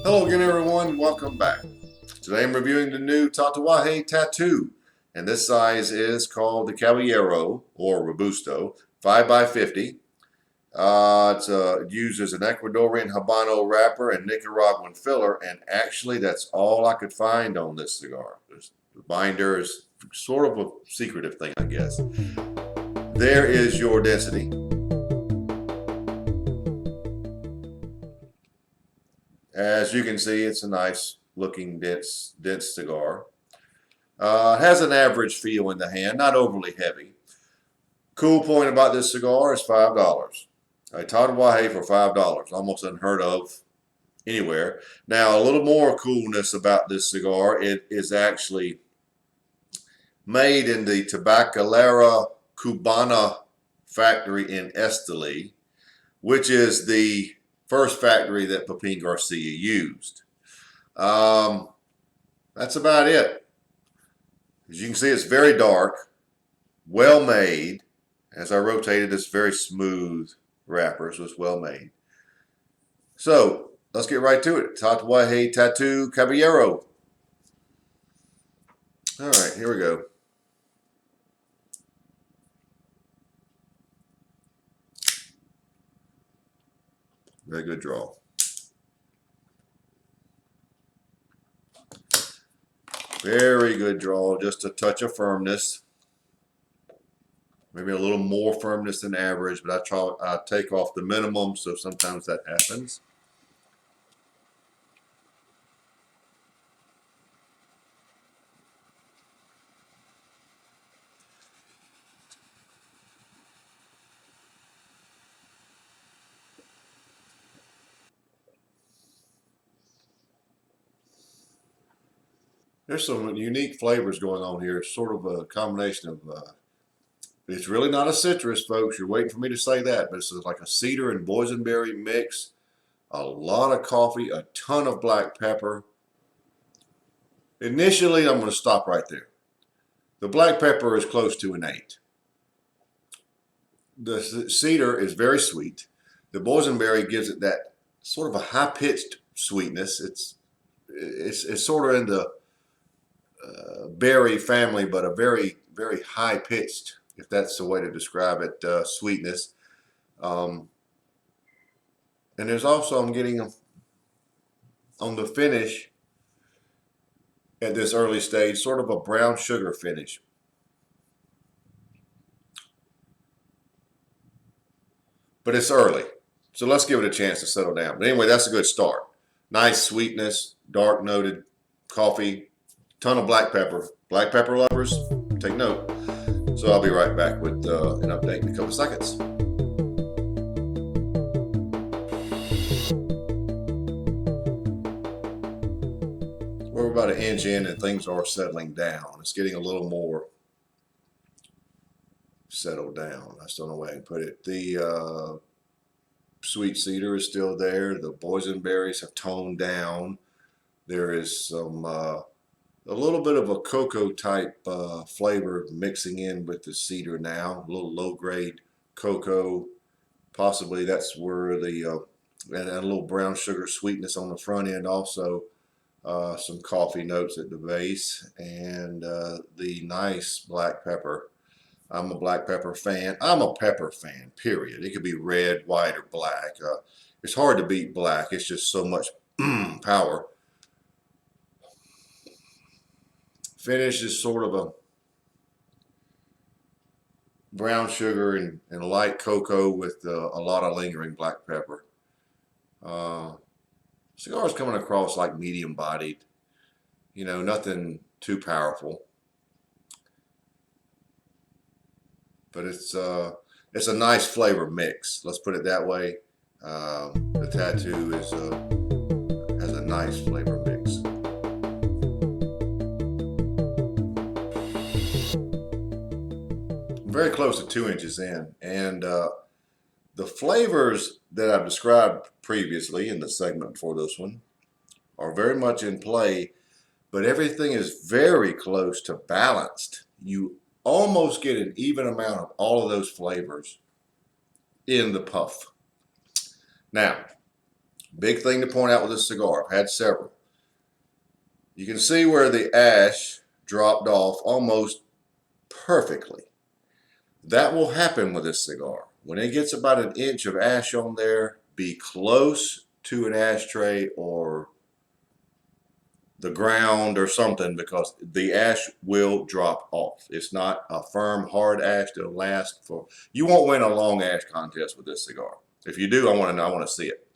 Hello again everyone, welcome back. Today I'm reviewing the new Tatuaje tattoo, and this size is called the Cabellero or Robusto 5x50. It uses an Ecuadorian Habano wrapper and Nicaraguan filler, and actually that's all I could find on this cigar. The binder is sort of a secretive thing, I guess. There is your density. As you can see, it's a nice looking dense cigar. Has an average feel in the hand, not overly heavy. Cool point about this cigar is $5. A Tatuaje for $5, almost unheard of anywhere. Now, a little more coolness about this cigar, it is actually made in the Tabacalera Cubana factory in Esteli, which is the first factory that Pepin Garcia used. That's about it. As you can see, it's very dark, well made. As I rotated, this very smooth wrapper, so it's well made. So let's get right to it. Tatuaje Tattoo Cabellero. All right, here we go. Very good draw. Very good draw, just a touch of firmness. Maybe a little more firmness than average, but I take off the minimum, so sometimes that happens. There's some unique flavors going on here. It's sort of a combination of, it's really not a citrus, folks. You're waiting for me to say that, but it's like a cedar and boysenberry mix. A lot of coffee, a ton of black pepper. Initially, I'm going to stop right there. The black pepper is close to an 8. The cedar is very sweet. The boysenberry gives it that sort of a high-pitched sweetness. It's sort of in the berry family, but a very, very high-pitched, if that's the way to describe it, sweetness. And there's also, I'm getting on the finish at this early stage, sort of a brown sugar finish. But it's early, so let's give it a chance to settle down. But anyway, that's a good start. Nice sweetness, dark noted coffee, ton of black pepper. Black pepper lovers, take note. So I'll be right back with an update in a couple seconds. We're about an inch in and things are settling down. It's getting a little more settled down. That's the only way I can put it. The sweet cedar is still there. The boysenberries have toned down. There is some a little bit of a cocoa type flavor mixing in with the cedar now. A little low grade cocoa. Possibly that's where the and a little brown sugar sweetness on the front end also. Some coffee notes at the base, and the nice black pepper. I'm a black pepper fan. I'm a pepper fan, period. It could be red, white, or black. It's hard to beat black. It's just so much power. Finish is sort of a brown sugar and light cocoa with a lot of lingering black pepper. Cigar is coming across like medium bodied. You know, nothing too powerful. But it's a nice flavor mix. Let's put it that way. The tattoo has a nice flavor mix. I'm very close to 2 inches in, and the flavors that I've described previously in the segment before this one are very much in play, but everything is very close to balanced. You almost get an even amount of all of those flavors in the puff. Now, Big thing to point out with this cigar, I've had several. You can see where the ash dropped off almost perfectly. That will happen with this cigar. When it gets about an inch of ash on there, be close to an ashtray or the ground or something, because the ash will drop off. It's not a firm, hard ash that'll last for. You won't win a long ash contest with this cigar. If you do, I want to see it.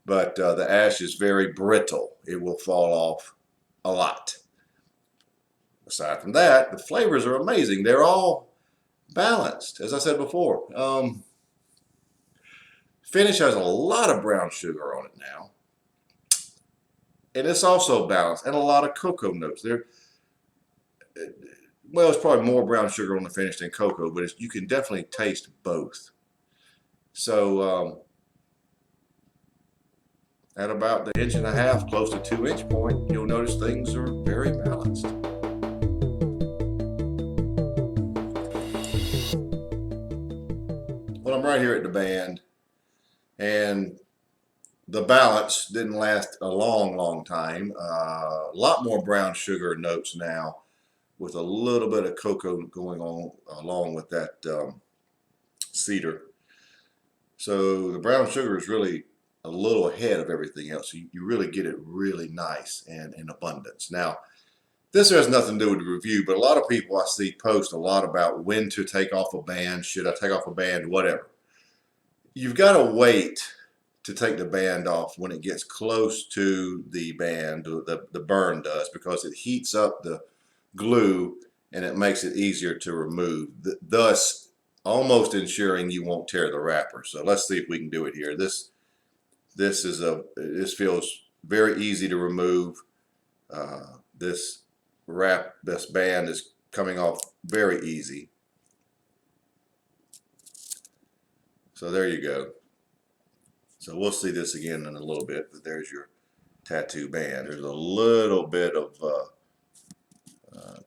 But the ash is very brittle. It will fall off a lot. Aside from that, the flavors are amazing. They're all balanced, as I said before. Finish has a lot of brown sugar on it now. And it's also balanced, and a lot of cocoa notes. Well, it's probably more brown sugar on the finish than cocoa, but you can definitely taste both. So at about the 1.5 inch, close to 2-inch point, you'll notice things are very balanced. Well, I'm right here at the band, and the balance didn't last a long time. A lot more brown sugar notes now, with a little bit of cocoa going on along with that cedar. So the brown sugar is really a little ahead of everything else. You really get it really nice and in abundance. Now, this has nothing to do with the review, but a lot of people I see post a lot about when to take off a band. Should I take off a band? Whatever. You've got to wait to take the band off when it gets close to the band, the burn does, because it heats up the glue and it makes it easier to remove, thus almost ensuring you won't tear the wrapper. So let's see if we can do it here. This feels very easy to remove. This band is coming off very easy. So there you go. So we'll see this again in a little bit, but there's your tattoo band. There's a little bit of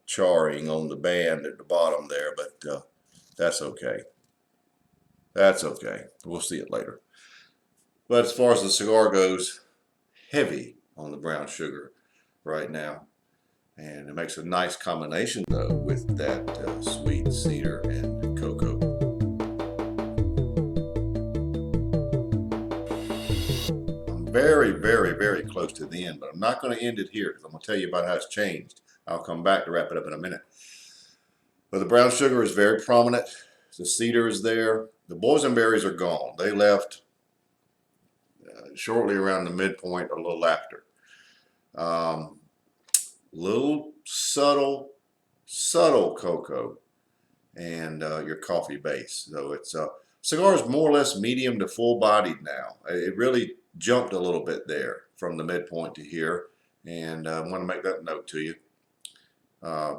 charring on the band at the bottom there, but that's okay. That's okay. We'll see it later. But as far as the cigar goes, heavy on the brown sugar right now. And it makes a nice combination, though, with that sweet cedar and cocoa. I'm very close to the end, but I'm not going to end it here because I'm going to tell you about how it's changed. I'll come back to wrap it up in a minute. But the brown sugar is very prominent. The cedar is there. The boysenberries are gone. They left shortly around the midpoint or a little after. Little subtle cocoa and your coffee base. So it's cigar is more or less medium to full bodied now. It really jumped a little bit there from the midpoint to here, and I want to make that note to you.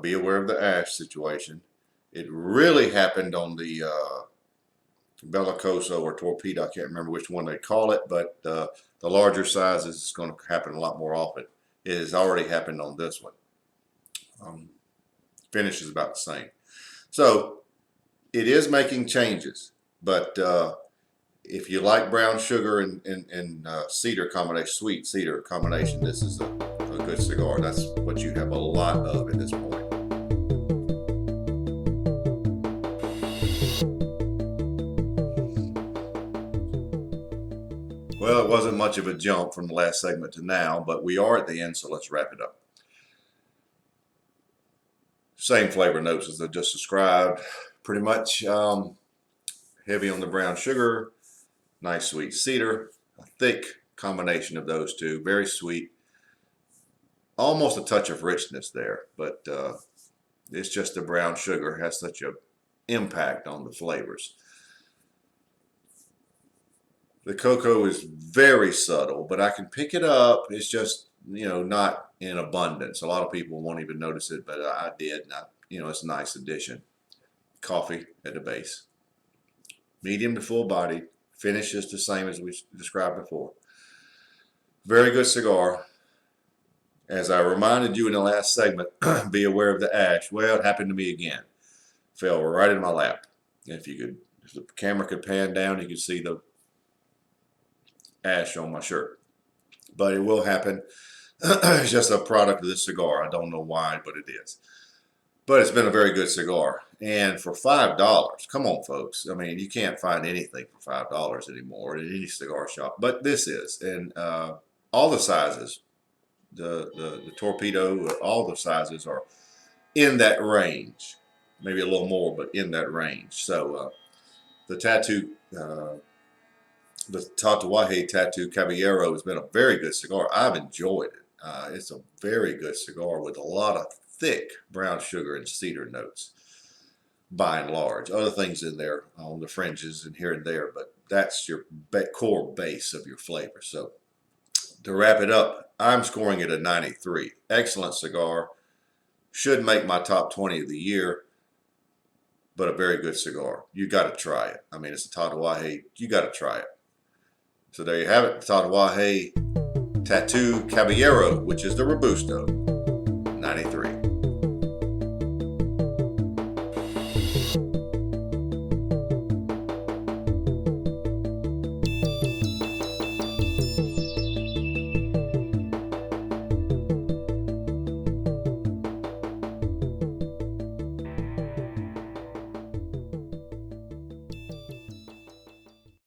Be aware of the ash situation. It really happened on the Bellicoso or Torpedo. I can't remember which one they call it, but the larger sizes is going to happen a lot more often. It has already happened on this one. Finish is about the same. So it is making changes, but if you like brown sugar and cedar combination, sweet cedar combination, this is a good cigar. That's what you have a lot of at this point. Well, it wasn't much of a jump from the last segment to now, but we are at the end, so let's wrap it up. Same flavor notes as I just described. Pretty much heavy on the brown sugar, nice sweet cedar, a thick combination of those two, very sweet. Almost a touch of richness there, but it's just the brown sugar has such an impact on the flavors. The cocoa is very subtle, but I can pick it up. It's just, not in abundance. A lot of people won't even notice it, but I did. And it's a nice addition. Coffee at the base. Medium to full body. Finish is the same as we described before. Very good cigar. As I reminded you in the last segment, be aware of the ash. Well, it happened to me again. Fell right in my lap. If the camera could pan down, you could see the ash on my shirt. But it will happen. It's just a product of this cigar. I don't know why, but it is. But it's been a very good cigar. And for $5, come on, folks. I mean, you can't find anything for $5 anymore in any cigar shop. But this is. And all the sizes, the torpedo, all the sizes are in that range. Maybe a little more, but in that range. So the Tatuaje Tattoo Cabellero has been a very good cigar. I've enjoyed it. It's a very good cigar with a lot of thick brown sugar and cedar notes, by and large. Other things in there on the fringes and here and there, but that's your core base of your flavor. So to wrap it up, I'm scoring it a 93. Excellent cigar. Should make my top 20 of the year, but a very good cigar. You got to try it. I mean, it's a Tatuaje. You got to try it. So there you have it, Tatuaje Tattoo Caballero, which is the Robusto.